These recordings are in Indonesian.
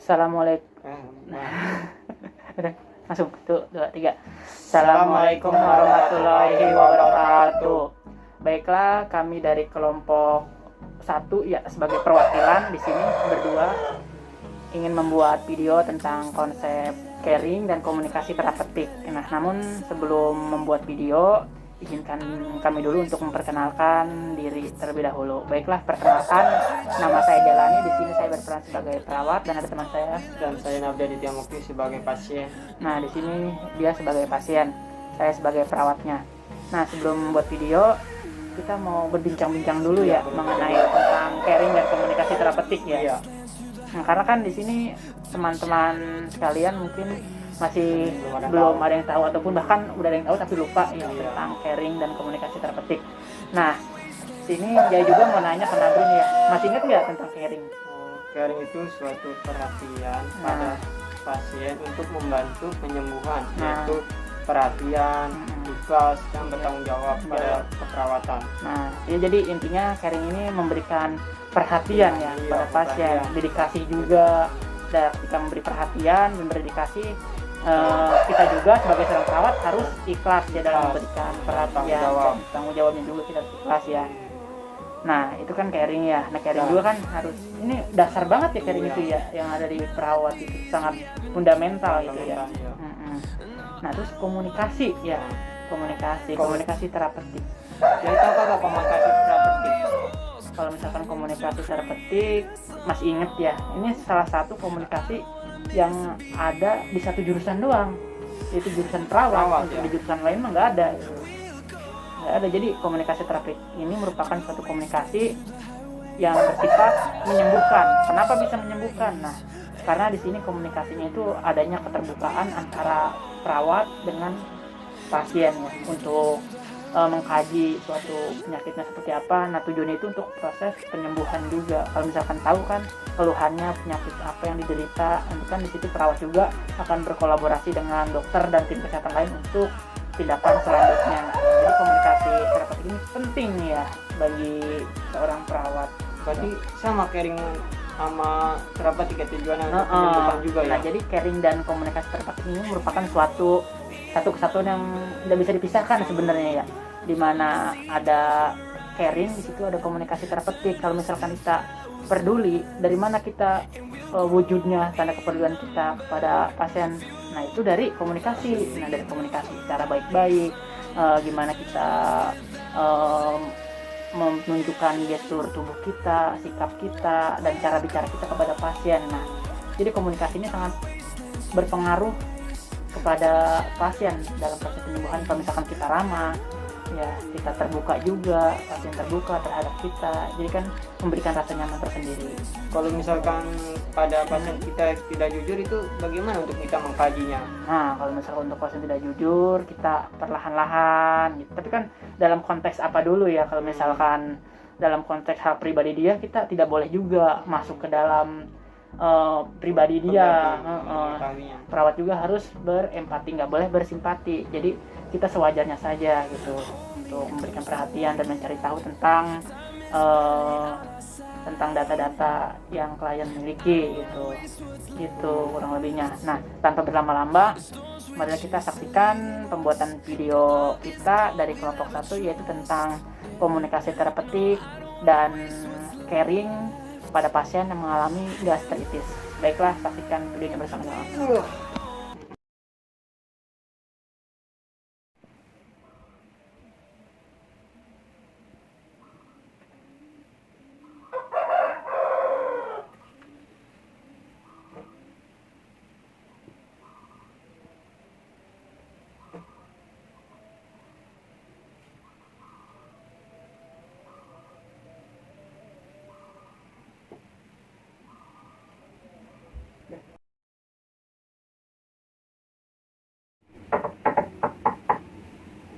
Assalamualaikum. Udah, langsung 1, 2, 3. Assalamualaikum warahmatullahi wabarakatuh. Baiklah, kami dari kelompok 1 ya sebagai perwakilan di sini berdua ingin membuat video tentang konsep caring dan komunikasi terapeutik. Nah, namun sebelum membuat video, izinkan kami dulu untuk memperkenalkan diri terlebih dahulu. Baiklah, perkenalkan, nama saya Jalani. Di sini saya berperan sebagai perawat dan ada teman saya. Dan saya Nabda Ditya Mukti sebagai pasien. Nah, di sini dia sebagai pasien, saya sebagai perawatnya. Nah, sebelum membuat video, kita mau berbincang-bincang dulu ya mengenai tentang caring dan komunikasi terapeutik ya. Iya. Nah, karena kan di sini teman-teman sekalian mungkin masih belum ada yang tahu ataupun bahkan udah ada yang tahu tapi lupa ya tentang caring dan komunikasi terapeutik. Nah, sini dia juga mau nanya ke Nabrin ya, masih ingat nggak tentang caring? Caring itu suatu perhatian pada pasien untuk membantu penyembuhan, yaitu perhatian, ikhlas, dan bertanggung jawab pada keperawatan. Nah, ya jadi intinya caring ini memberikan perhatian ya pada pasien, dedikasi juga. Dan ketika memberi perhatian dan berdedikasi, kita juga sebagai seorang perawat harus ikhlas ya dalam memberikan perhatian, tanggung jawabnya juga kita ikhlas ya. Nah, itu kan caring ya. Nah, caring juga kan harus, ini dasar banget ya caring itu ya, yang ada di perawat itu sangat fundamental gitu ya. Nah, terus komunikasi ya, komunikasi terapeutik. Jadi tahu kata komunikasi terapeutik? Kalau misalkan komunikasi terapeutik, masih inget ya, ini salah satu komunikasi yang ada di satu jurusan doang, yaitu jurusan perawat. Di jurusan lain mah nggak ada. Jadi komunikasi terapeutik ini merupakan suatu komunikasi yang bersifat menyembuhkan. Kenapa bisa menyembuhkan? Nah, karena di sini komunikasinya itu adanya keterbukaan antara perawat dengan pasien ya, untuk mengkaji suatu penyakitnya seperti apa. Nah, tujuannya itu untuk proses penyembuhan juga. Kalau misalkan tahu kan keluhannya penyakit apa yang diderita, nanti kan di situ perawat juga akan berkolaborasi dengan dokter dan tim kesehatan lain untuk tindakan selanjutnya. Jadi komunikasi terapeutik ini penting ya bagi seorang perawat. Berarti sama caring sama terapeutik tujuannya untuk penyembuhan juga ya. Nah, jadi caring dan komunikasi terapeutik ini merupakan satu kesatuan yang tidak bisa dipisahkan sebenarnya ya. Dimana ada caring, di situ ada komunikasi terapeutik. Kalau misalkan kita peduli, dari mana kita wujudnya tanda kepedulian kita kepada pasien. Nah, itu dari komunikasi. Nah, dari komunikasi secara baik-baik, gimana kita menunjukkan gestur tubuh kita, sikap kita, dan cara bicara kita kepada pasien. Nah, jadi komunikasi ini sangat berpengaruh kepada pasien dalam proses penyembuhan. Kalau misalkan kita ramah, ya kita terbuka juga, pasien terbuka terhadap kita, jadi kan memberikan rasa nyaman tersendiri. Kalau misalkan pada pasien kita tidak jujur, itu bagaimana untuk kita mengkajinya? Nah, kalau misalkan untuk pasien tidak jujur, kita perlahan-lahan gitu. Tapi kan dalam konteks apa dulu ya? Kalau misalkan dalam konteks hal pribadi dia, kita tidak boleh juga masuk ke dalam pribadi dia. Perawat juga harus berempati, nggak boleh bersimpati. Jadi kita sewajarnya saja gitu untuk memberikan perhatian dan mencari tahu tentang data-data yang klien miliki gitu kurang lebihnya. Nah, tanpa berlama-lama, mari kita saksikan pembuatan video kita dari kelompok 1, yaitu tentang komunikasi terapeutik dan caring pada pasien yang mengalami gastritis. Baiklah, saksikan videonya bersama-sama.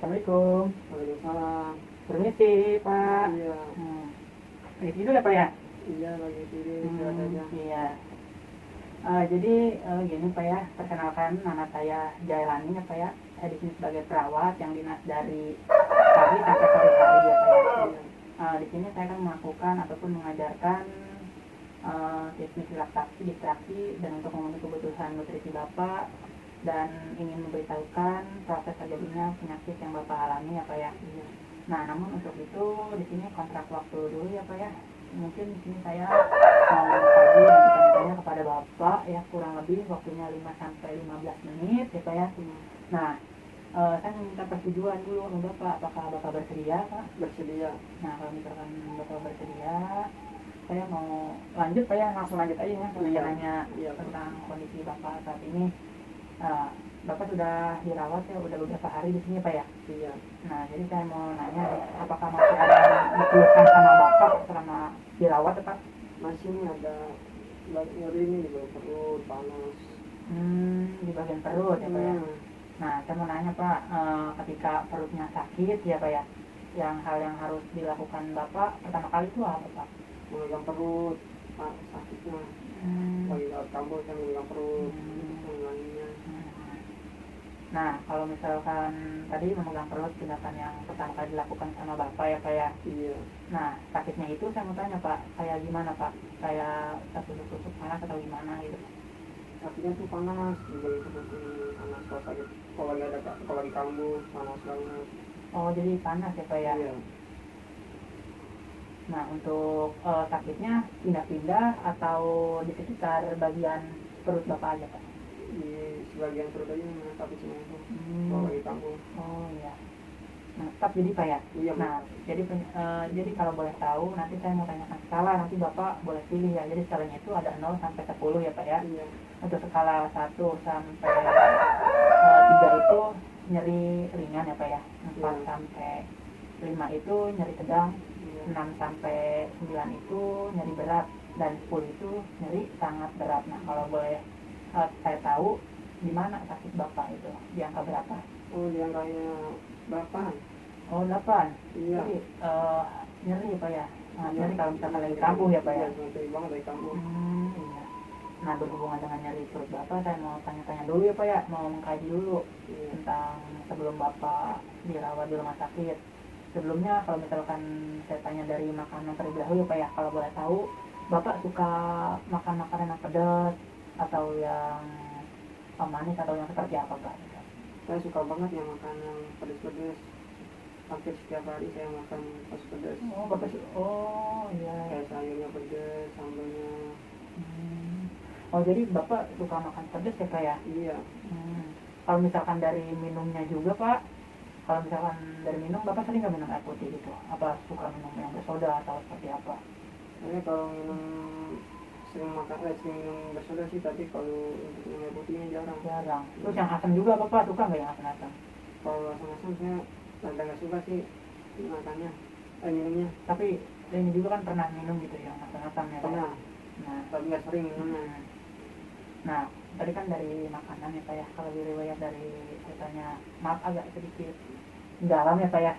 Assalamualaikum. Waalaikumsalam. Permisi, Pak. Iya. Lagi tidur ya, Pak ya? Iya, lagi tidur. Iya. Jadi gini Pak ya, perkenalkan nama saya Jailani ya Pak ya. Saya di sini sebagai perawat yang dinas dari pagi sampai sore hari ya Pak ya. Di sini saya akan melakukan ataupun mengajarkan teknik distraksi dan untuk memenuhi kebutuhan nutrisi Bapak dan ingin memberitahukan proses terjadinya penyakit yang Bapak alami ya Pak ya. Nah, namun untuk itu di sini kontrak waktu dulu ya Pak ya. Mungkin di sini saya mau mengkaji dan bertanya kepada Bapak ya, kurang lebih waktunya 5 sampai 15 menit ya Pak ya. Nah, saya meminta persetujuan dulu sama Bapak, apakah Bapak bersedia Pak? Bersedia. Nah, kalau misalkan Bapak bersedia, saya mau lanjut Pak ya, langsung lanjut aja ya, nanya tentang kondisi Bapak saat ini. Bapak sudah dirawat ya, udah beberapa hari di sini Pak ya? Iya. Nah, jadi saya mau nanya, apakah masih ada yang dikeluhkan sama Bapak selama dirawat Pak? Masih nih ada nyeri nih di bawah perut, panas. Di bagian perut ya Pak ya? Nah, saya mau nanya Pak, ketika perutnya sakit ya Pak ya, hal yang harus dilakukan Bapak pertama kali itu apa Pak? Memegang perut, sakitnya. Lagi lewat kabel saya memegang perut, mengulanginya. Nah, kalau misalkan tadi memegang perut tindakan yang pertama kali dilakukan sama Bapak ya Pak ya? Iya. Nah, sakitnya itu saya mau tanya Pak, kayak gimana Pak? Kayak tertusuk-tusuk panas atau gimana gitu? Sakitnya tuh panas, juga itu panas kalau sakit, kalau lagi kambuh panas banget. Oh, jadi panas ya Pak ya? Iya. Nah, untuk sakitnya pindah-pindah atau di sekitar bagian perut Bapak aja Pak? Di sebagian perut aja tapi cuma itu kalau lagi kambuh. Oh iya. Nah, tetap jadi Pak ya? Iya. Nah, jadi kalau boleh tahu, nanti saya mau tanyakan skala, nanti Bapak boleh pilih ya. Jadi skalanya itu ada 0 sampai 10 ya Pak ya? Iya. Untuk skala 1 sampai 3 itu nyeri ringan ya Pak ya? 4 sampai 5 itu nyeri sedang, 6 sampai 9 itu nyeri berat, dan 10 itu nyeri sangat berat. Nah, kalau boleh saya tahu di mana sakit Bapak itu, di angka berapa? Oh, di angkanya 8. Oh, 8. Iya. Jadi nyeri Pak ya? Nah, nyeri kalau misalkan lagi kambuh ya Pak ya? Iya, nyeri banget lagi kambuh. Iya. Nah, berhubungan dengan nyeri perut Bapak, saya mau tanya-tanya dulu ya Pak ya, mau mengkaji dulu tentang sebelum Bapak dirawat di rumah sakit. Sebelumnya kalau misalkan saya tanya dari makanan terlebih dahulu ya Pak ya, kalau boleh tahu Bapak suka makan makanan yang pedas atau yang manis atau yang seperti apa Pak? Saya suka banget ya makan yang pedas-pedas. Hampir setiap hari saya makan pedas. Oh, Bapak oh iya. Kayak sayurnya pedas, sambalnya. Oh, jadi Bapak suka makan pedas ya Pak ya? Iya. Kalau misalkan dari minumnya juga Pak, kalau misalkan dari minum, Bapak sering nggak minum air putih gitu? Apa suka minum yang bersoda atau seperti apa? Saya kalau sering minum bersoda sih, tapi kalau untuk minum air putihnya jarang. Terus yang asam juga Bapak suka nggak yang asam-asam? Kalau asam-asam saya rada nggak suka sih makannya, minumnya. Tapi ini juga kan pernah minum gitu yang asam-asam ya? Pernah. Nah, tapi nggak sering minumnya. Nah, tadi kan dari makanan ya Pak ya, kalau diriwayat dari katanya, maaf agak sedikit dalam ya Pak ya,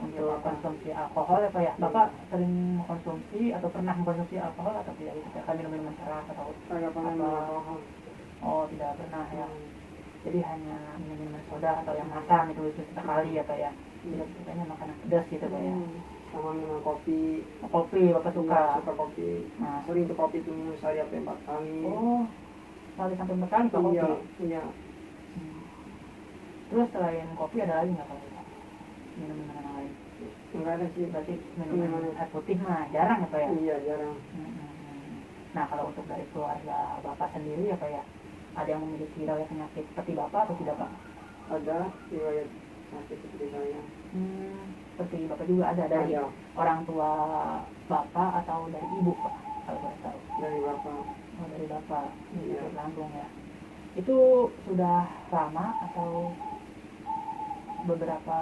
untuk konsumsi alkohol ya Pak ya. Bapak sering mengkonsumsi atau pernah mengkonsumsi alkohol atau tidak gitu? Kayak minum-minuman keras atau Saya pernah minum alkohol. Oh, tidak pernah ya. Jadi hanya minuman soda atau yang asam itu sekali ya Pak ya. Tidak sukanya makanan pedas gitu Pak ya. Sama minum kopi. Kopi Bapak suka? Suka kopi. Nah, sering tuh kopi tuh minum sehari sampai 4 kali. Oh, sekali sampai 4 kali Pak kopi? Iya. Terus selain kopi ada lagi nggak Pak? Minum-minuman yang lain? Enggak ada sih. Berarti minuman air putih mah jarang ya Pak ya? Iya, jarang. Nah, kalau untuk dari keluarga Bapak sendiri ya Pak ya, ada yang memiliki riwayat penyakit seperti Bapak atau tidak Pak? Ada riwayat sakit seperti saya. Seperti Bapak juga ada dari orang tua Bapak atau dari ibu Pak? Kalau boleh tahu. Dari Bapak. Oh, dari Bapak. Iya. Langsung ya. Itu sudah lama atau beberapa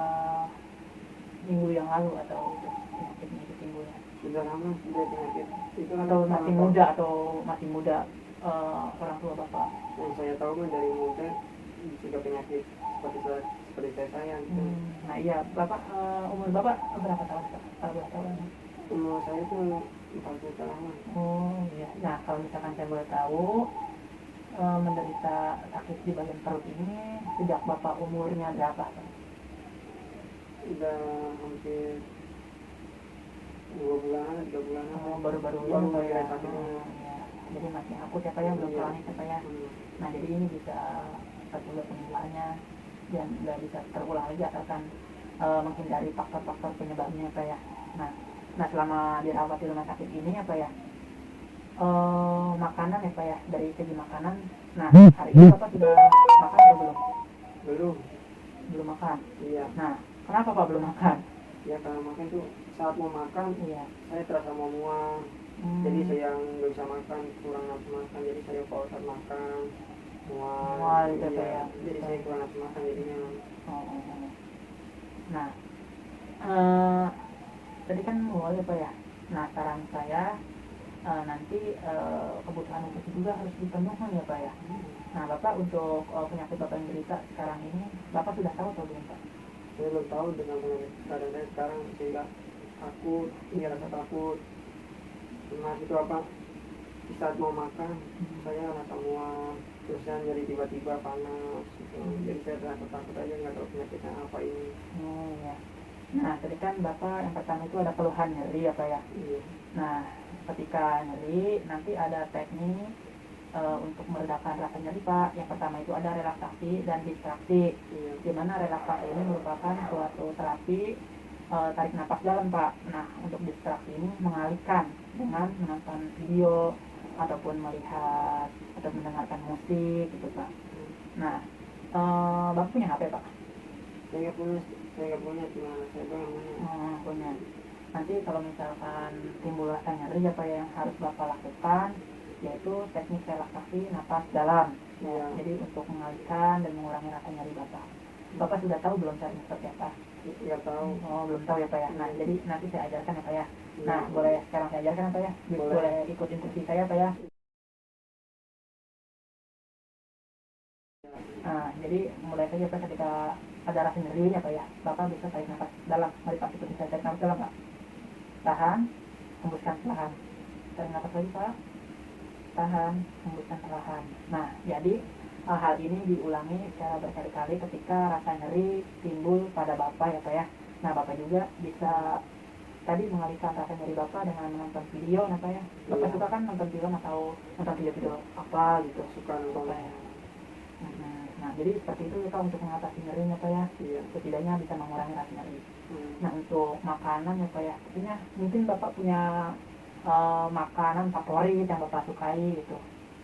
minggu yang lalu atau penyakitnya itu timbulnya? Sudah lama sudah penyakit itu. Atau masih muda orang tua Bapak? Yang saya tahu mah dari muda sudah penyakit seperti saya. Nah iya, Bapak umur Bapak berapa tahun Pak? Berapa tahun? Umur saya tuh 40 tahun. Oh iya. Nah, kalau misalkan saya boleh tahu, menderita sakit di bagian perut ini sejak Bapak umurnya berapa Pak? Udah hampir 2 bulan 3 bulan baru-baru ini baru Pak ya. mulai sakitnya. Ya. Jadi masih akut ya Pak ya, belum Iya. kronis ya Pak ya. Nah jadi ini bisa tertunda penyembuhannya dan nggak bisa terulang lagi asalkan menghindari faktor-faktor penyebabnya Pak ya. Nah selama dirawat di rumah sakit ini ya Pak ya, makanan ya Pak ya, dari segi makanan. Nah hari ini Bapak sudah makan atau belum? Belum makan. Iya. Nah kenapa Pak belum makan? Ya karena makan tuh saat mau makan Iya. saya terasa mau mual. Jadi saya nggak bisa makan, kurang nafsu makan, jadi saya kalau saat makan mual gitu iya. ya. Jadi saya kurang nafsu makan jadinya. Nah tadi kan mual ya Pak ya. Nah saran saya nanti kebutuhan nutrisi juga harus dipenuhi ya Pak ya. Nah Bapak untuk penyakit Bapak yang derita sekarang ini Bapak sudah tahu atau belum Pak? Saya belum tahu dengan keadaan saya sekarang, sehingga takut, rasa takut. Nah itu apa, di saat mau makan saya rasa mual, terusnya nyeri tiba-tiba panas gitu. Jadi saya rasa takut aja, nggak tahu penyakitnya apa ini. Iya. Nah tadi kan Bapak yang pertama itu ada keluhan nyeri ya Pak ya. Iya. Nah ketika nyeri nanti ada teknik untuk meredakan rasa nyeri Pak. Yang pertama itu ada relaksasi dan distraksi. Iya. Dimana relaksasi ini merupakan suatu terapi tarik napas dalam Pak. Nah untuk distraksi ini mengalihkan dengan menonton video ataupun melihat atau mendengarkan musik gitu Pak. Nah Bapak punya HP Pak? Saya nggak punya gimana, saya doang punya. Punya. Nanti kalau misalkan timbul rasa nyeri apa yang harus Bapak lakukan yaitu teknik relaksasi napas dalam. Iya. Jadi untuk mengalihkan dan mengurangi rasa nyeri Bapak. Bapak sudah tahu belum caranya seperti apa? Nggak tahu. Belum tahu ya Pak ya. Nah jadi nanti saya ajarkan ya Pak ya. Iya. Nah boleh sekarang saya ajarkan ya Pak ya. Boleh ikut instruksi saya Pak ya. Nah jadi mulai saja Pak, ketika ada rasa nyeri ya Pak ya, Bapak bisa tarik nafas dalam. Mari Pak, ikuti saya, tarik nafas dalam Pak. Tahan, hembuskan perlahan. Tarik nafas lagi Pak. Tahan, hembuskan perlahan. Nah jadi hal ini diulangi secara berkali-kali ketika rasa nyeri timbul pada Bapak ya Pak ya. Nah Bapak juga bisa tadi mengalihkan rasa nyeri Bapak dengan menonton video ya Pak ya. Bapak suka kan nonton film atau nonton video-video apa gitu? Suka nonton. Ya. Nah jadi seperti itu ya Pak untuk mengatasi nyerinya Pak ya. Iya. Setidaknya bisa mengurangi rasa nyeri. Nah untuk makanan ya Pak ya, artinya mungkin Bapak punya makanan favorit yang Bapak sukai gitu.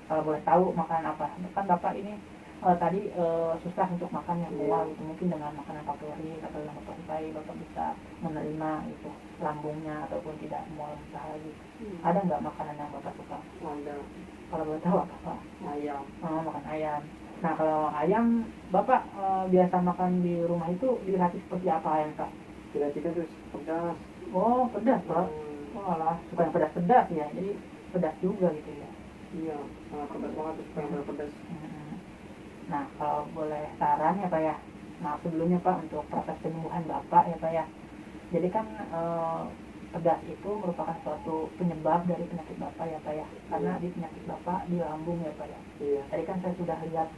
Kalau boleh tahu makanan apa? Kan Bapak ini tadi susah untuk makan yang mual gitu. Mungkin dengan makanan favorit atau yang Bapak sukai, Bapak bisa menerima itu lambungnya ataupun tidak mual besar lagi. Ada nggak makanan yang Bapak suka? Ada. Kalau boleh tahu apa Pak? Ayam. Makan ayam. Nah kalau ayam Bapak biasa makan di rumah itu diracik seperti apa ayam Pak? Kira-kira terus pedas. Oh pedas Pak. Walah, suka yang pedas-pedas ya, jadi pedas juga gitu ya. Iya, sangat pedas banget, suka yang pedas. Nah kalau boleh saran ya Pak ya, maaf sebelumnya Pak untuk proses penyembuhan Bapak ya Pak ya. Jadi kan pedas itu merupakan suatu penyebab dari penyakit Bapak ya Pak ya, karena di penyakit Bapak di lambung ya Pak ya. Iya. Tadi kan saya sudah lihat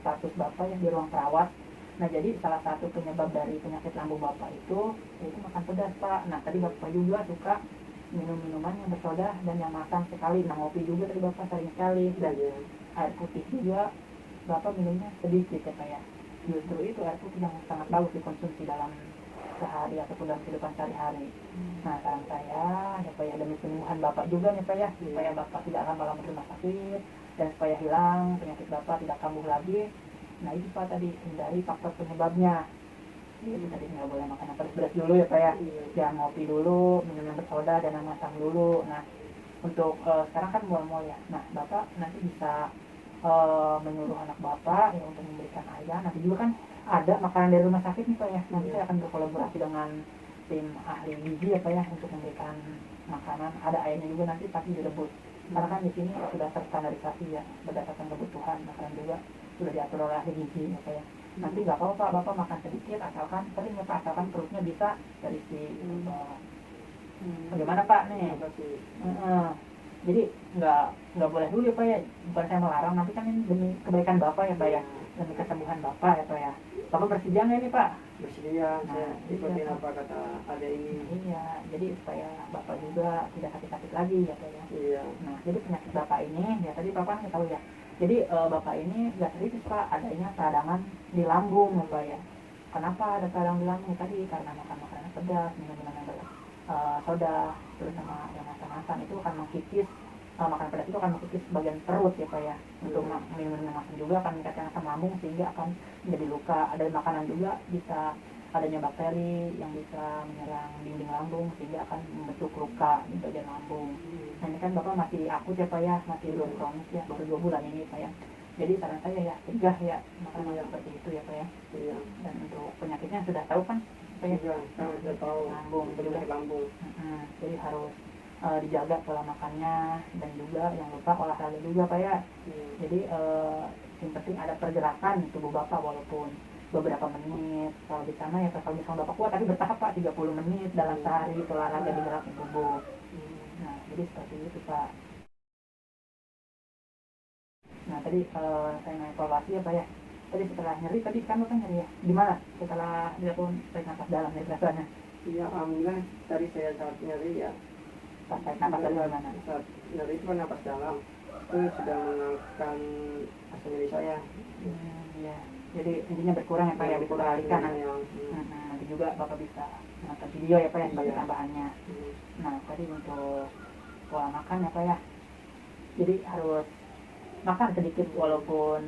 status Bapak yang di ruang perawat. Nah jadi salah satu penyebab dari penyakit lambung Bapak itu yaitu makan pedas Pak. Nah tadi Bapak juga suka minum minuman yang bersoda dan yang masam sekali. Nah ngopi juga tadi Bapak sering sekali, dan air putih juga Bapak minumnya sedikit ya Pak ya. Justru itu air putih yang sangat bagus dikonsumsi dalam sehari ataupun dalam kehidupan sehari-hari. Nah saran saya ya Pak ya, demi penyembuhan Bapak juga nih Pak ya, supaya Bapak tidak lama-lama di rumah sakit dan supaya hilang penyakit Bapak, tidak kambuh lagi. Nah itu Pak tadi, hindari faktor penyebabnya. Itu tadi nggak boleh makan yang pedas-pedas dulu ya Pak ya. Jangan ngopi dulu, minum yang bersoda dan yang masam dulu. Nah untuk sekarang kan mual-mual ya. Nah Bapak nanti bisa menyuruh anak Bapak ya untuk memberikan ayam. Nanti juga kan ada makanan dari rumah sakit nih Pak ya. Nanti saya akan berkolaborasi dengan tim ahli gizi ya Pak ya untuk memberikan makanan. Ada ayamnya juga nanti tapi direbus. Karena kan di sini sudah terstandarisasi ya berdasarkan kebutuhan makanan juga sudah diatur oleh ahli gizi ya Pak ya. Nanti nggak apa-apa Bapak makan sedikit asalkan sering ya Pak, asalkan perutnya bisa terisi. Bagaimana Pak nih? Jadi nggak boleh dulu ya Pak ya, bukan saya melarang, nanti kan ini demi kebaikan Bapak ya Pak ya, demi kesembuhan Bapak ya Pak ya. Bapak bersedia nggak ini Pak? bersedia saya Nah, ikutin iya. apa kata ada ini. Iya, jadi supaya Bapak juga tidak sakit-sakit lagi ya Pak ya. Iya. Nah, jadi penyakit Bapak ini, ya tadi Bapak nggak tahu ya. Jadi Bapak ini nggak serius Pak, adanya peradangan di lambung ya Pak ya. Kenapa ada peradangan di lambung tadi? Karena makan makanan pedas, minum-minum yang soda, terus sama yang makan-makan itu akan mengkikis makanan pedas itu akan mengkikis bagian perut ya Pak ya. Untuk minum-minum yang makan juga akan meningkatkan asam lambung sehingga akan menjadi luka. Ada makanan juga bisa adanya bakteri yang bisa menyerang dinding lambung sehingga akan membentuk luka di bagian lambung. Nah ini kan Bapak masih akut ya Pak ya, masih belum kronis ya, baru 2 bulan ini Pak ya. Jadi saran saya ya cegah ya makanan seperti itu ya Pak ya. Iya. Dan untuk penyakitnya sudah tahu kan Pak ya? Iya, saya sudah tahu. Lambung Penyakit lambung. jadi harus dijaga pola makannya dan juga yang lupa olahraga juga Pak ya. Jadi yang penting ada pergerakan di tubuh Bapak walaupun beberapa menit. Kalau di sana ya kalau misalnya Bapak kuat tapi bertahap Pak 30 menit dalam sehari itu olahraga di gerakan tubuh. Nah jadi seperti itu Pak. Nah tadi saya mau evaluasi ya Pak ya. Tadi setelah nyeri tadi kan Bapak nyeri ya. Di mana setelah dilakukan tarik nafas dalam dari rasanya? Iya, alhamdulillah tadi saya saat nyeri ya. Pas tarik nafas dalam di mana? Saat nyeri itu kan napas dalam. Itu sudah mengeluarkan asam nyeri saya. Iya. Jadi intinya berkurang ya Pak ya, bisa teralihkan nanti. yang Nanti juga Bapak bisa nonton video ya Pak ya sebagai Iya. tambahannya. Nah tadi untuk pola makan ya Pak ya. Jadi harus makan sedikit walaupun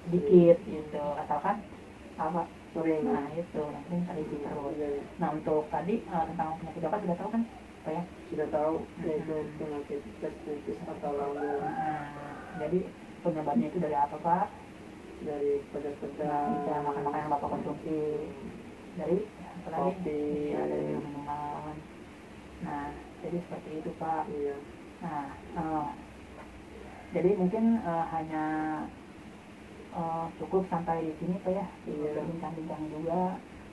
sedikit gitu, asalkan apa sering. nah itu yang penting terisi terus. Iya, Nah untuk tadi tentang penyakit Bapak sudah tahu kan Pak ya? sudah tahu yaitu penyakit gastritis atau lambung Jadi penyebabnya itu dari apa Pak? dari pedas-pedas. Bisa makan makanan yang Bapak konsumsi dari apa lagi? Kopi. Ya, dari minuman. Nah jadi seperti itu Pak. Iya. Nah jadi mungkin hanya cukup sampai di sini Pak ya. Iya. Bincang-bincang juga,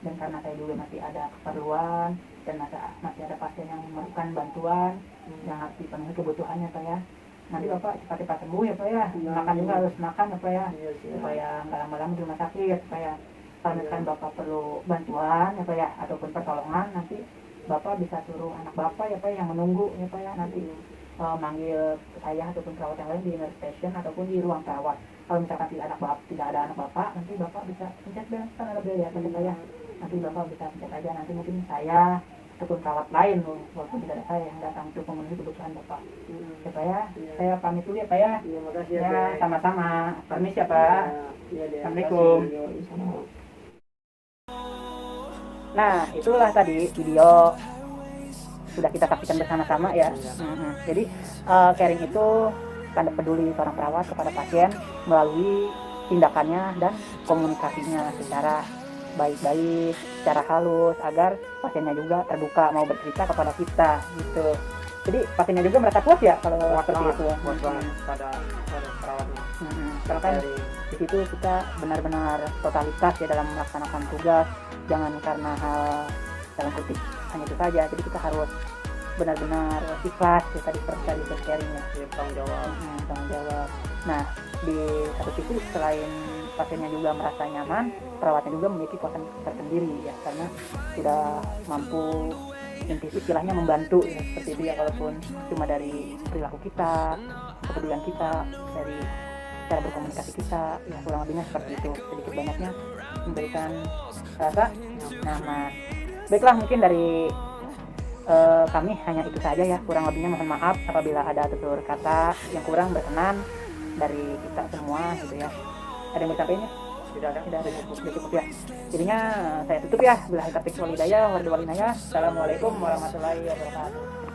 dan karena saya juga masih ada keperluan dan masih ada pasien yang memerlukan bantuan yang harus dipenuhi kebutuhannya Pak ya. Nanti Bapak cepat-cepat sembuh ya Pak ya. Iya. Makan juga harus makan ya Pak ya, Iya, siap. supaya nggak lama-lama di rumah sakit Pak ya. Kalau misalkan Bapak perlu bantuan ya Pak ya, ataupun pertolongan, nanti Bapak bisa suruh anak Bapak ya Pak yang menunggu ya Pak ya, nanti manggil saya ataupun perawat yang lain di nurse station ataupun di ruang perawat. Kalau misalkan tidak ada anak Bapak, nanti Bapak bisa pencet bel, kan ada bel ya Pak ya. Nanti Bapak bisa pencet aja, nanti mungkin saya ataupun perawat lain walaupun tidak ada saya yang datang untuk memenuhi kebutuhan Bapak. Ya Pak ya, saya pamit dulu ya Pak ya. Iya, makasih ya. Ya, Dek. sama-sama. Permisi ya Pak. Iya, Dek. Assalamualaikum. Makasih. Nah, itulah tadi video sudah kita saksikan bersama-sama ya. Jadi caring itu tanda peduli seorang perawat kepada pasien melalui tindakannya dan komunikasinya secara baik-baik, secara halus, agar pasiennya juga terbuka mau bercerita kepada kita gitu. Jadi pasiennya juga merasa puas ya kalau seperti itu. Puas banget pada perawatnya. Karena kan di situ kita benar-benar totalitas ya dalam melaksanakan tugas, jangan karena hal dalam kutip hanya itu saja. Jadi kita harus benar-benar ikhlas ya, tadi seperti sharingnya, tanggung jawab. tanggung jawab. Nah di satu sisi selain pasiennya juga merasa nyaman, perawatnya juga memiliki kepuasan tersendiri ya, karena sudah mampu istilahnya membantu ya, seperti itu ya, walaupun cuma dari perilaku kita, kepedulian kita, dari cara berkomunikasi kita ya, kurang lebihnya seperti itu, sedikit banyaknya memberikan rasa nyaman. Baiklah, mungkin dari kami hanya itu saja ya, kurang lebihnya mohon maaf apabila ada tutur kata yang kurang berkenan dari kita semua gitu ya. Ada yang bersampainya? Tidak ada, cukup ya. Jadinya saya tutup ya. Billahi taufiq wal hidayah. Assalamualaikum warahmatullahi wabarakatuh.